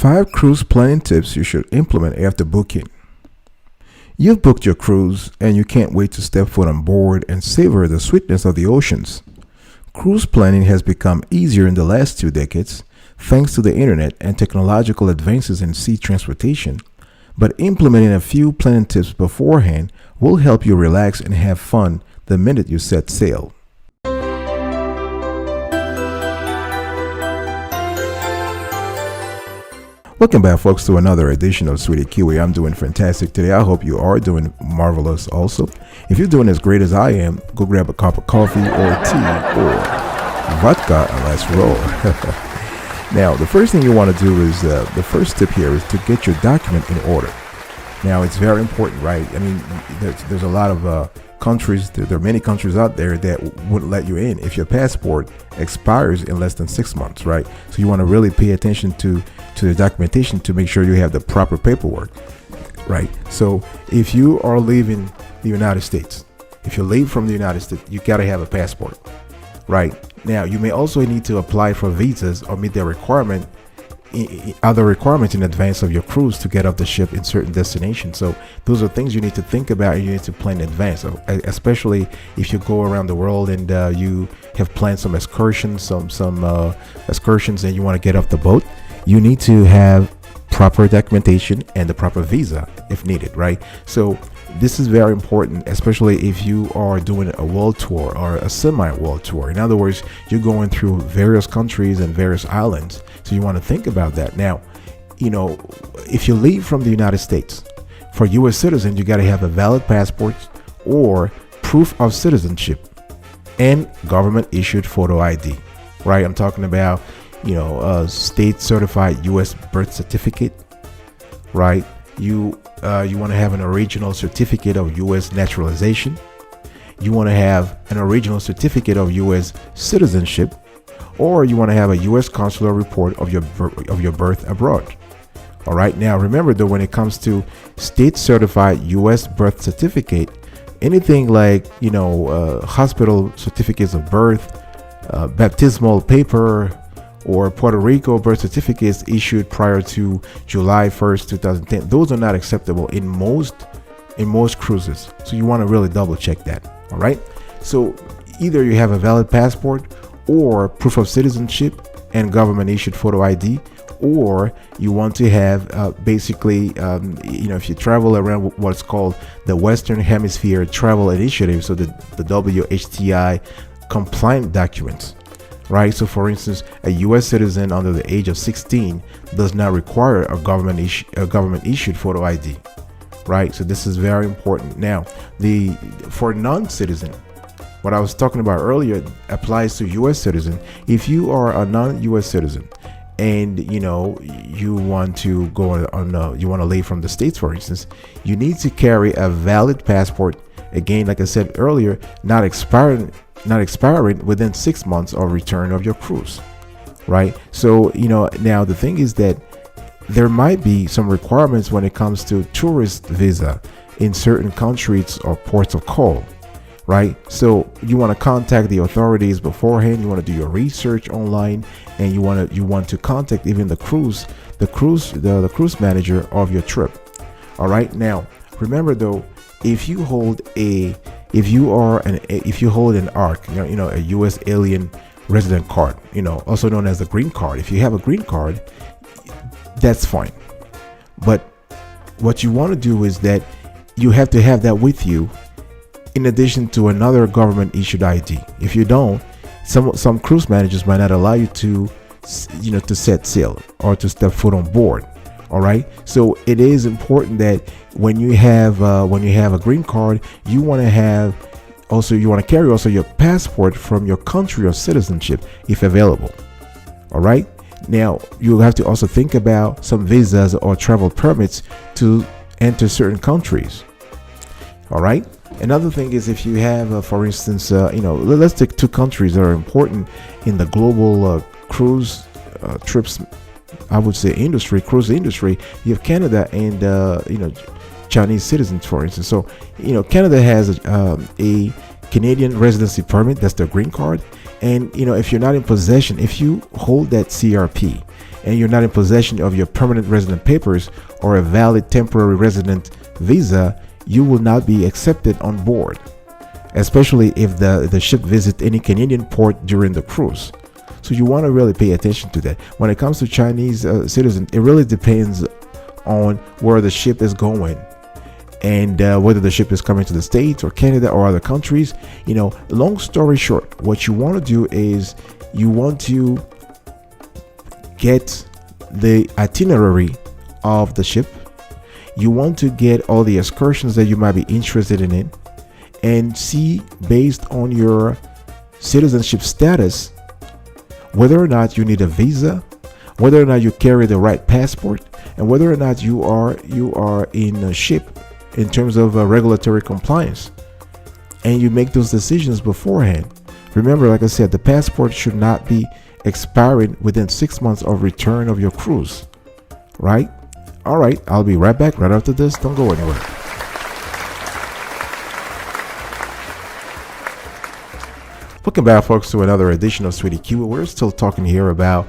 5 cruise planning tips you should implement after booking. You've booked your cruise and you can't wait to step foot on board and savor the sweetness of the oceans. Cruise planning has become easier in the last 2 decades thanks to the internet and technological advances in sea transportation, but implementing a few planning tips beforehand will help you relax and have fun the minute you set sail. Welcome back, folks, to another edition of Sweetie Kiwi. I'm doing fantastic today. I hope you are doing marvelous also. If you're doing as great as I am, go grab a cup of coffee or tea or vodka and let's roll. Now, the first thing you want to do is, the first tip here is to get your document in order. Now, it's very important, right? I mean, there's a lot of countries, there are many countries out there that wouldn't let you in if your passport expires in less than 6 months, right? So you want to really pay attention to the documentation to make sure you have the proper paperwork, right? So if you are leaving the United States, if you leave from the United States, you got to have a passport, right? Now, you may also need to apply for visas or meet their other requirements in advance of your cruise to get off the ship in certain destinations. So those are things you need to think about and you need to plan in advance, especially if you go around the world and you have planned some excursions, some excursions, and you want to get off the boat. You need to have proper documentation and the proper visa if needed, right? So this is very important, especially if you are doing a world tour or a semi-world tour. In other words, you're going through various countries and various islands. So you want to think about that. Now, if you leave from the United States, for U.S. citizens, you got to have a valid passport or proof of citizenship and government issued photo ID, right? I'm talking about, state certified U.S. birth certificate, right? You want to have an original certificate of U.S. naturalization. You want to have an original certificate of U.S. citizenship, or you want to have a U.S. consular report of your birth abroad. All right. Now, remember though, when it comes to state certified U.S. birth certificate, anything like hospital certificates of birth, baptismal paper, or Puerto Rico birth certificates issued prior to July 1st, 2010. Those are not acceptable in most cruises. So you want to really double check that. All right. So either you have a valid passport or proof of citizenship and government issued photo ID, or you want to have if you travel around what's called the Western Hemisphere Travel Initiative, so the WHTI compliant documents. Right. So, for instance, a U.S. citizen under the age of 16 does not require a government issued photo ID. Right. So this is very important. Now, for non-citizen, what I was talking about earlier applies to U.S. citizen. If you are a non-U.S. citizen and you want to go you want to leave from the States, for instance, you need to carry a valid passport. Again, like I said earlier, not expiring within 6 months of return of your cruise, right? So, now the thing is that there might be some requirements when it comes to tourist visa in certain countries or ports of call, right? So you want to contact the authorities beforehand. You want to do your research online, and you want to contact even the cruise manager of your trip. All right. Now, remember though, if you hold an ARC, a U.S. alien resident card, also known as a green card. If you have a green card, that's fine. But what you want to do is that you have to have that with you in addition to another government issued ID. If you don't, some cruise managers might not allow you to set sail or to step foot on board. All right. So it is important that when you have a green card, you want to carry also your passport from your country of citizenship if available. All right. Now you have to also think about some visas or travel permits to enter certain countries. All right. Another thing is if you have, for instance, let's take 2 countries that are important in the global cruise trips. I would say cruise industry. You have Canada and Chinese citizens, for instance. So Canada has a Canadian residency permit, that's their green card. And if you're not in possession, if you hold that CRP and you're not in possession of your permanent resident papers or a valid temporary resident visa, you will not be accepted on board, especially if the ship visits any Canadian port during the cruise. So you want to really pay attention to that. When it comes to Chinese citizens, it really depends on where the ship is going, and whether the ship is coming to the States or Canada or other countries. Long story short, what you want to do is you want to get the itinerary of the ship. You want to get all the excursions that you might be interested in it, and see, based on your citizenship status, whether or not you need a visa, whether or not you carry the right passport, and whether or not you are in a ship in terms of regulatory compliance. And you make those decisions beforehand. Remember, like I said, the passport should not be expiring within 6 months of return of your cruise, right? All right, I'll be right back right after this. Don't go anywhere. Welcome back, folks, to another edition of Sweetie Q. We're still talking here about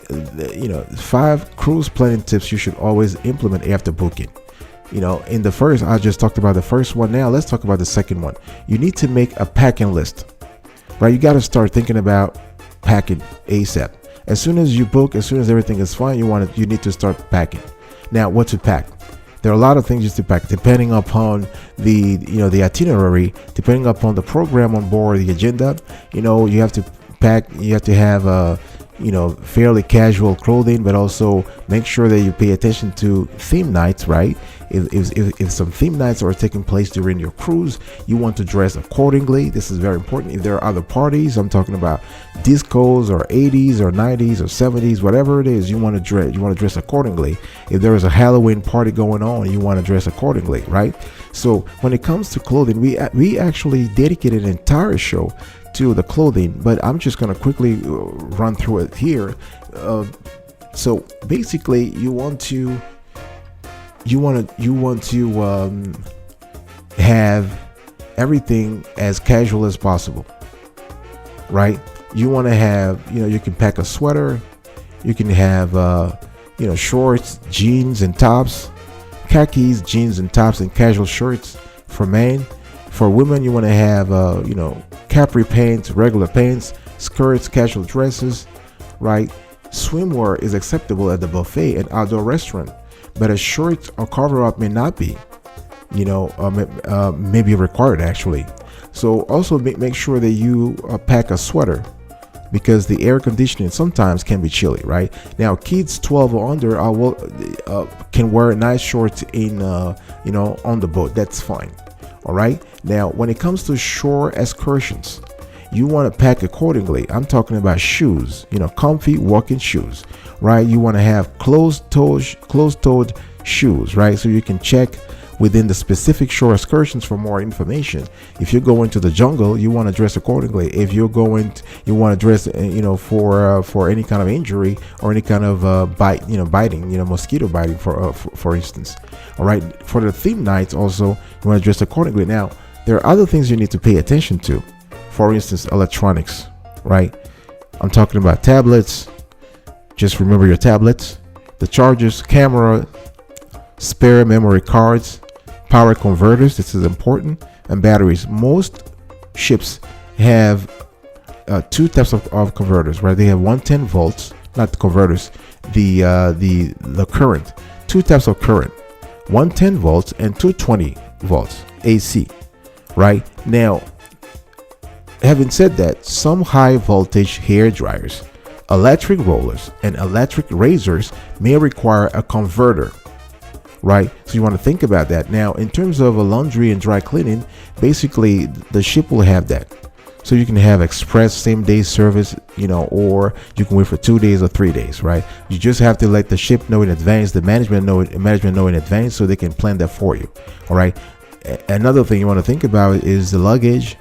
5 cruise planning tips you should always implement after booking. In the first, I just talked about the first one. Now let's talk about the second one. You need to make a packing list, right? You got to start thinking about packing ASAP. As soon as you book, as soon as everything is fine, you need to start packing. Now, what to pack? There are a lot of things to pack depending upon the itinerary, depending upon the program on board, the agenda. You have to pack. You have to have fairly casual clothing, but also make sure that you pay attention to theme nights, right? If some theme nights are taking place during your cruise, you want to dress accordingly. This is very important. If there are other parties, I'm talking about discos or 80s or 90s or 70s, whatever it is, you want to dress accordingly. If there is a Halloween party going on, you want to dress accordingly, right? So when it comes to clothing, we actually dedicated an entire show to the clothing, but I'm just going to quickly run through it here. So basically, you want to have everything as casual as possible, right? You want to have, you can pack a sweater, you can have shorts, jeans and tops, khakis, jeans and tops, and casual shirts for men. For women, you want to have capri pants, regular pants, skirts, casual dresses, right? Swimwear is acceptable at the buffet and outdoor restaurant, but a shirt or cover up may not be, may be required actually. So also make sure that you pack a sweater, because the air conditioning sometimes can be chilly, right? Now, kids 12 or under can wear nice shorts on the boat. That's fine. All right. Now, when it comes to shore excursions, you want to pack accordingly. I'm talking about shoes, comfy walking shoes, right? You want to have closed-toed shoes, right? So you can check within the specific shore excursions for more information. If you're going to the jungle, you want to dress accordingly. If you want to dress, for any kind of injury or any kind of biting, mosquito biting, for instance. All right. For the theme nights, also, you want to dress accordingly. Now, there are other things you need to pay attention to. For instance, electronics, right? I'm talking about tablets. Just remember your tablets, the chargers, camera, spare memory cards, power converters. This is important, and batteries. Most ships have 2 types of converters, right? They have 110 volts, not the converters, the current. 2 types of current, 110 volts and 220 volts AC, right? Now, having said that, some high voltage hair dryers, electric rollers, and electric razors may require a converter, right? So you want to think about that. Now, in terms of a laundry and dry cleaning, basically the ship will have that. So you can have express same day service, or you can wait for 2 days or 3 days, right? You just have to let the ship know in advance, the management know in advance, so they can plan that for you. All right. Another thing you want to think about is the luggage,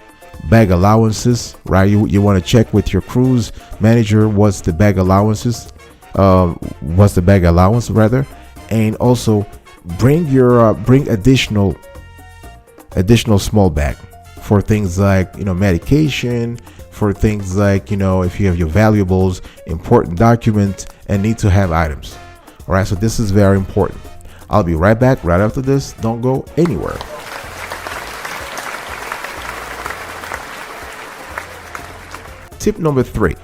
bag allowances, right? You want to check with your cruise manager what's the bag allowance rather, and also bring additional small bag for things like, medication, for things like, if you have your valuables, important documents, and need to have items. All right, so this is very important. I'll be right back right after this. Don't go anywhere. Tip number 3,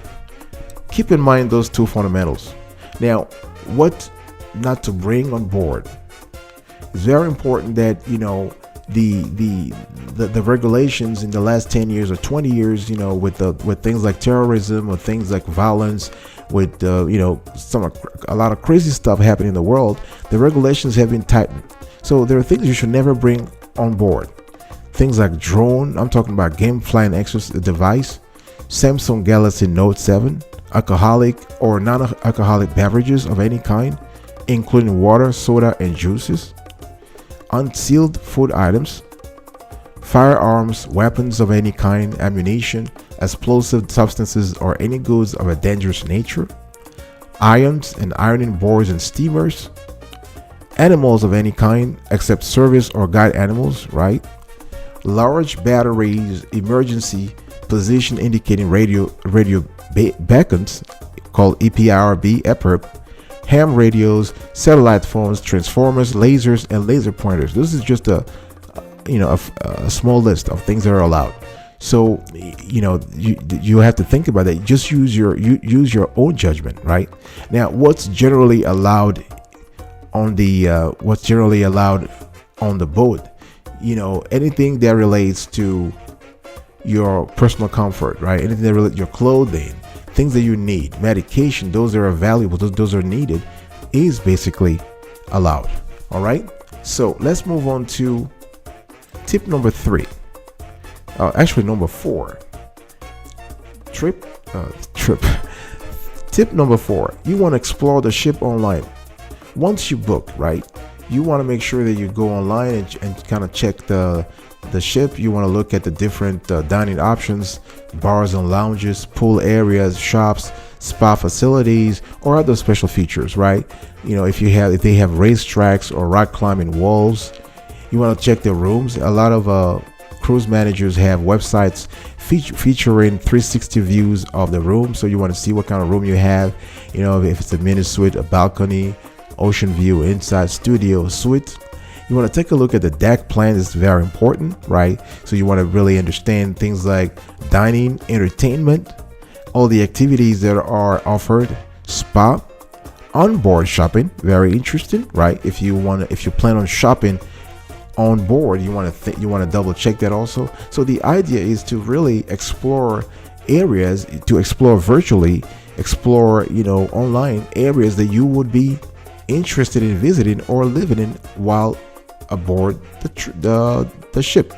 keep in mind those 2 fundamentals. Now, what not to bring on board? It's very important that, the regulations in the last 10 years or 20 years, with things like terrorism or things like violence, with a lot of crazy stuff happening in the world, the regulations have been tightened. So there are things you should never bring on board. Things like drone, I'm talking about game flying exercise device, Samsung Galaxy Note 7, alcoholic or non-alcoholic beverages of any kind, including water, soda, and juices, unsealed food items, firearms, weapons of any kind, ammunition, explosive substances, or any goods of a dangerous nature, irons and ironing boards and steamers, animals of any kind except service or guide animals, right? Large batteries, emergency position indicating radio beacons called EPRB, ham radios, satellite phones, transformers, lasers, and laser pointers. This is just a small list of things that are allowed. So you have to think about that. Just use your own judgment, right? Now, what's generally allowed on the boat? Anything that relates to your personal comfort, right? Anything that relates your clothing, things that you need, medication, those that are valuable, those are needed, is basically allowed. All right. So let's move on to tip number 3. Number 4. Tip number 4. You want to explore the ship online. Once you book, right, you want to make sure that you go online and kind of check the ship. You want to look at the different dining options, bars and lounges, pool areas, shops, spa facilities, or other special features, right? If they have racetracks or rock climbing walls. You want to check the rooms. A lot of cruise managers have websites featuring 360 views of the room, so you want to see what kind of room you have. If it's a mini suite, a balcony, ocean view, inside, studio, suite. You want to take a look at the deck plan. It's very important, right? So you want to really understand things like dining, entertainment, all the activities that are offered, spa, onboard shopping, very interesting, right? If you plan on shopping on board, you want to double check that also. So the idea is to really explore areas, to explore virtually, explore online areas that you would be interested in visiting or living in while aboard the ship.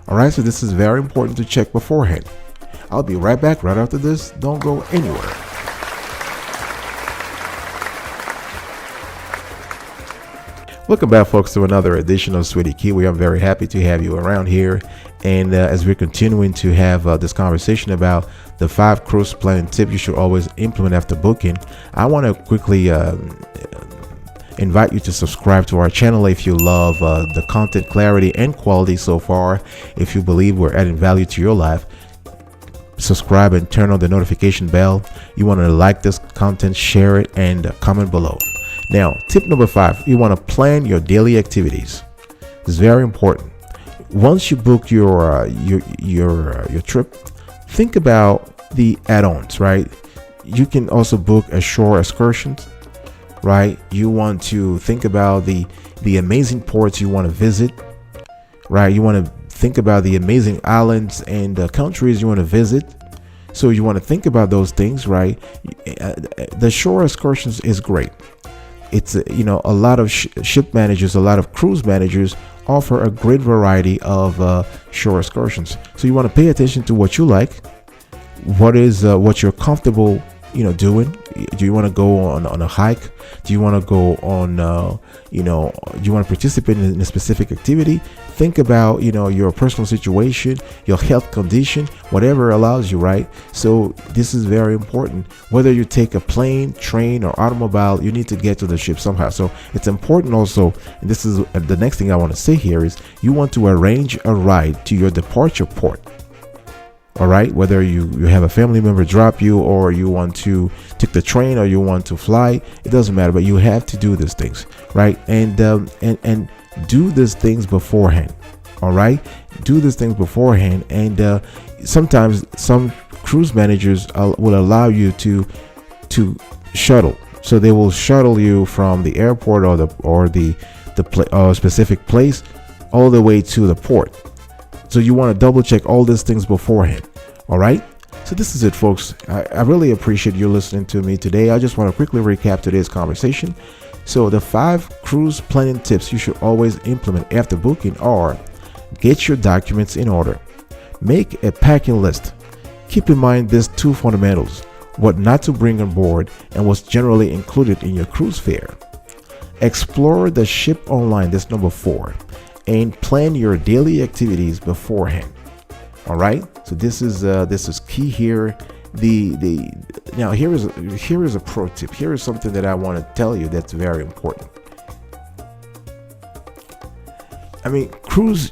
All right, so this is very important to check beforehand. I'll be right back right after this. Don't go anywhere. Welcome back, folks, to another edition of Sweetie Kiwi. I'm very happy to have you around here. And as we're continuing to have this conversation about the 5 cruise planning tips you should always implement after booking, I want to quickly invite you to subscribe to our channel if you love the content clarity and quality so far. If you believe we're adding value to your life, subscribe and turn on the notification bell. You want to like this content, share it, and comment below. Now, tip number 5, you want to plan your daily activities. It's very important. Once you book your trip, think about the add-ons, right? You can also book a shore excursions, right? You want to think about the amazing ports you want to visit, right? You want to think about the amazing islands and countries you want to visit. So you want to think about those things, right? The shore excursions is great. It's a lot of ship managers, a lot of cruise managers offer a great variety of shore excursions. So you want to pay attention to what you like, what you're comfortable doing? Do you want to go on a hike? Do you want to go on do you want to participate in a specific activity? Think about your personal situation, your health condition, whatever allows you, right? So this is very important. Whether you take a plane, train, or automobile, you need to get to the ship somehow. So it's important also, and this is the next thing I want to say here, is you want to arrange a ride to your departure port. All right, whether you have a family member drop you, or you want to take the train, or you want to fly, it doesn't matter, but you have to do these things, right? And do these things beforehand. All right, do these things beforehand. And sometimes some cruise managers will allow you to shuttle, so they will shuttle you from the airport or the specific place all the way to the port. So you want to double check all these things beforehand. All right. So this is it, folks. I really appreciate you listening to me today. I just want to quickly recap today's conversation. So the 5 cruise planning tips you should always implement after booking are: get your documents in order, make a packing list. Keep in mind these 2 fundamentals: what not to bring on board and what's generally included in your cruise fare. Explore the ship online. That's number 4. And plan your daily activities beforehand. All right. So this is key here. Now here is a pro tip. Here is something that I want to tell you that's very important. I mean, cruise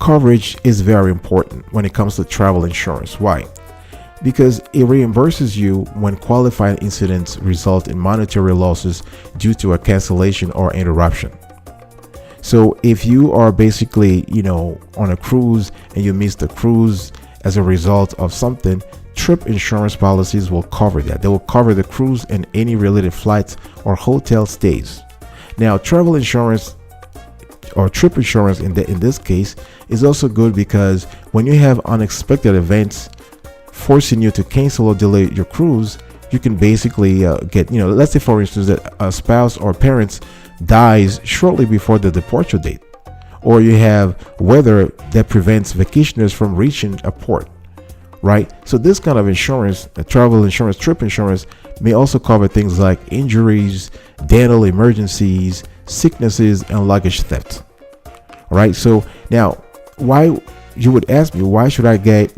coverage is very important when it comes to travel insurance. Why? Because it reimburses you when qualifying incidents result in monetary losses due to a cancellation or interruption. So if you are basically, on a cruise and you miss the cruise as a result of something, trip insurance policies will cover that. They will cover the cruise and any related flights or hotel stays. Now, travel insurance or trip insurance in this case is also good, because when you have unexpected events forcing you to cancel or delay your cruise, you can basically get, let's say for instance that a spouse or parents dies shortly before the departure date, or you have weather that prevents vacationers from reaching a port, right? So this kind of insurance, travel insurance, trip insurance, may also cover things like injuries, dental emergencies, sicknesses, and luggage theft. All right. So now, why, you would ask me, why should I get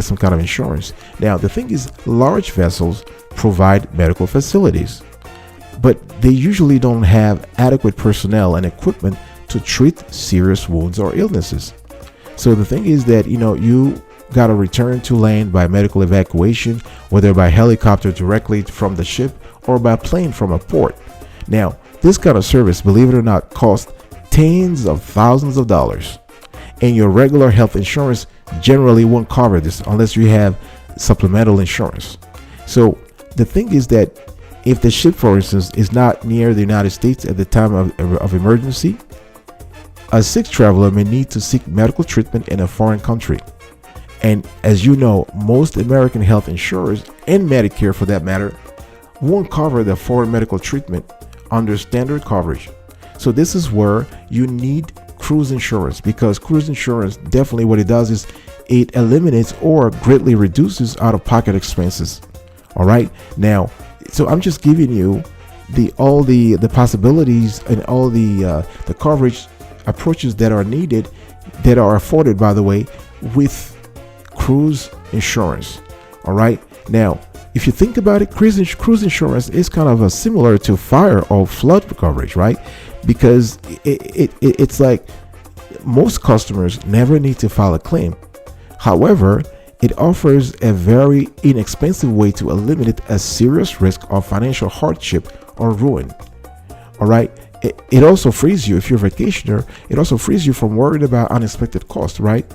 some kind of insurance? Now, the thing is, large vessels provide medical facilities, but they usually don't have adequate personnel and equipment to treat serious wounds or illnesses. So the thing is that, you got to return to land by medical evacuation, whether by helicopter directly from the ship or by plane from a port. Now, this kind of service, believe it or not, costs tens of thousands of dollars. And your regular health insurance generally won't cover this unless you have supplemental insurance. So the thing is that if the ship, for instance, is not near the United States at the time of emergency, a sick traveler may need to seek medical treatment in a foreign country. And as you know, most American health insurers, and Medicare for that matter, won't cover the foreign medical treatment under standard coverage. So this is where you need cruise insurance, because cruise insurance, definitely what it does is it eliminates or greatly reduces out-of-pocket expenses. All right. Now, so I'm just giving you all the possibilities and all the coverage approaches that are needed, that are afforded, by the way, with cruise insurance. All right. Now, if you think about it, cruise insurance is kind of similar to fire or flood coverage, right? Because it's like most customers never need to file a claim. However, it offers a very inexpensive way to eliminate a serious risk of financial hardship or ruin. All right. It also frees you, if you're a vacationer, it also frees you from worrying about unexpected costs, right?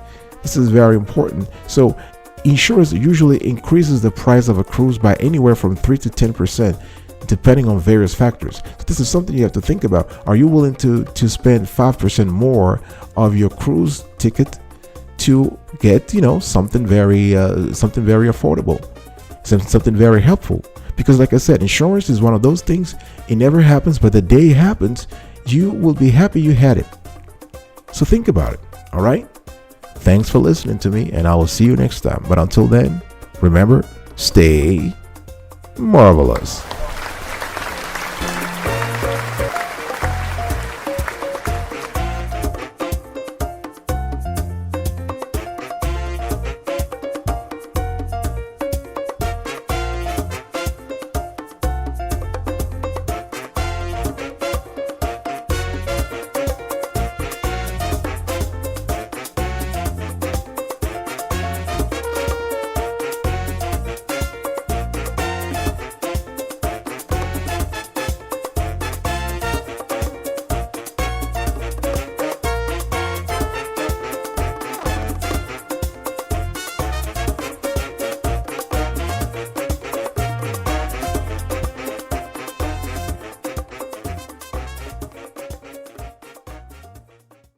This is very important. So insurance usually increases the price of a cruise by anywhere from 3 to 10%, depending on various factors. So this is something you have to think about. Are you willing to spend 5% more of your cruise ticket to get, something very affordable, something very helpful? Because like I said, insurance is one of those things. It never happens, but the day it happens, you will be happy you had it. So think about it. All right. Thanks for listening to me, and I will see you next time. But until then, remember, stay marvelous.